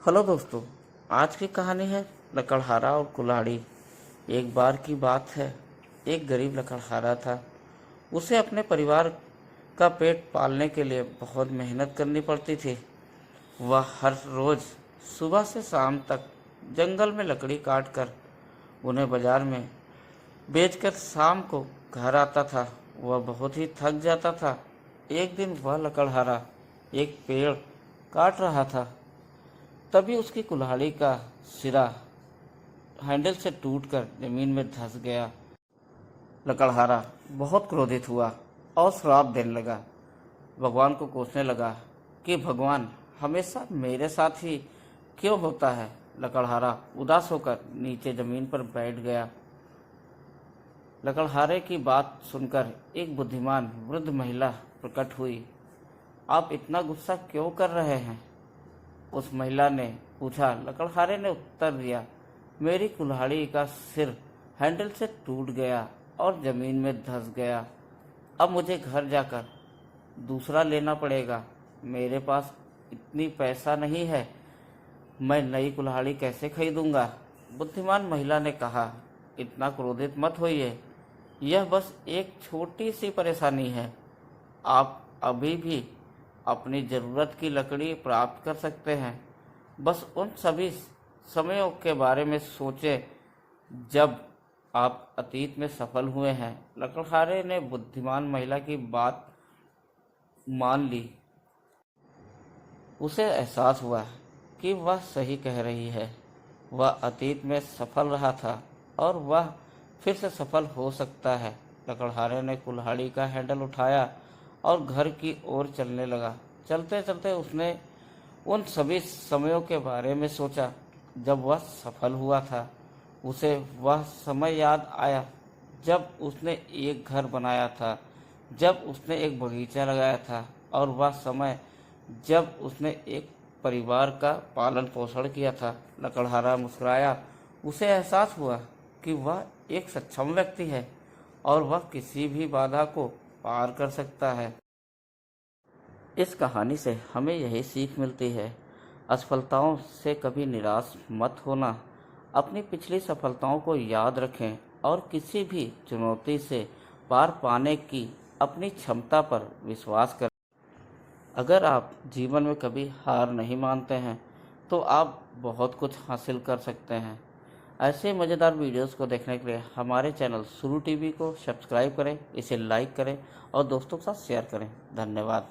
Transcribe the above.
Hello दोस्तों, आज की कहानी है लकड़हारा और कुल्हाड़ी। एक बार की बात है, एक गरीब लकड़हारा था। उसे अपने परिवार का पेट पालने के लिए बहुत मेहनत करनी पड़ती थी। वह हर रोज़ सुबह से शाम तक जंगल में लकड़ी काट कर उन्हें बाजार में बेचकर शाम को घर आता था। वह बहुत ही थक जाता था। एक दिन वह लकड़हारा एक पेड़ काट रहा था, तभी उसकी कुल्हाड़ी का सिरा हैंडल से टूटकर जमीन में धंस गया। लकड़हारा बहुत क्रोधित हुआ और श्राप देने लगा। भगवान को कोसने लगा कि भगवान हमेशा मेरे साथ ही क्यों होता है। लकड़हारा उदास होकर नीचे जमीन पर बैठ गया। लकड़हारे की बात सुनकर एक बुद्धिमान वृद्ध महिला प्रकट हुई। आप इतना गुस्सा क्यों कर रहे हैं? उस महिला ने पूछा। लकड़हारे ने उत्तर दिया, मेरी कुल्हाड़ी का सिर हैंडल से टूट गया और जमीन में धंस गया। अब मुझे घर जाकर दूसरा लेना पड़ेगा। मेरे पास इतनी पैसा नहीं है। मैं नई कुल्हाड़ी कैसे खरीदूंगा? बुद्धिमान महिला ने कहा, इतना क्रोधित मत होइए। यह बस एक छोटी सी परेशानी है। आप अभी भी अपनी ज़रूरत की लकड़ी प्राप्त कर सकते हैं। बस उन सभी समयों के बारे में सोचें जब आप अतीत में सफल हुए हैं। लकड़हारे ने बुद्धिमान महिला की बात मान ली। उसे एहसास हुआ कि वह सही कह रही है। वह अतीत में सफल रहा था और वह फिर से सफल हो सकता है। लकड़हारे ने कुल्हाड़ी का हैंडल उठाया और घर की ओर चलने लगा। चलते चलते उसने उन सभी समयों के बारे में सोचा जब वह सफल हुआ था। उसे वह समय याद आया जब उसने एक घर बनाया था, जब उसने एक बगीचा लगाया था, और वह समय जब उसने एक परिवार का पालन पोषण किया था। लकड़हारा मुस्कुराया। उसे एहसास हुआ कि वह एक सक्षम व्यक्ति है और वह किसी भी बाधा को पार कर सकता है। इस कहानी से हमें यही सीख मिलती है, असफलताओं से कभी निराश मत होना। अपनी पिछली सफलताओं को याद रखें और किसी भी चुनौती से पार पाने की अपनी क्षमता पर विश्वास करें। अगर आप जीवन में कभी हार नहीं मानते हैं तो आप बहुत कुछ हासिल कर सकते हैं। ऐसे मज़ेदार वीडियोस को देखने के लिए हमारे चैनल शुरू टीवी को सब्सक्राइब करें, इसे लाइक करें और दोस्तों के साथ शेयर करें। धन्यवाद।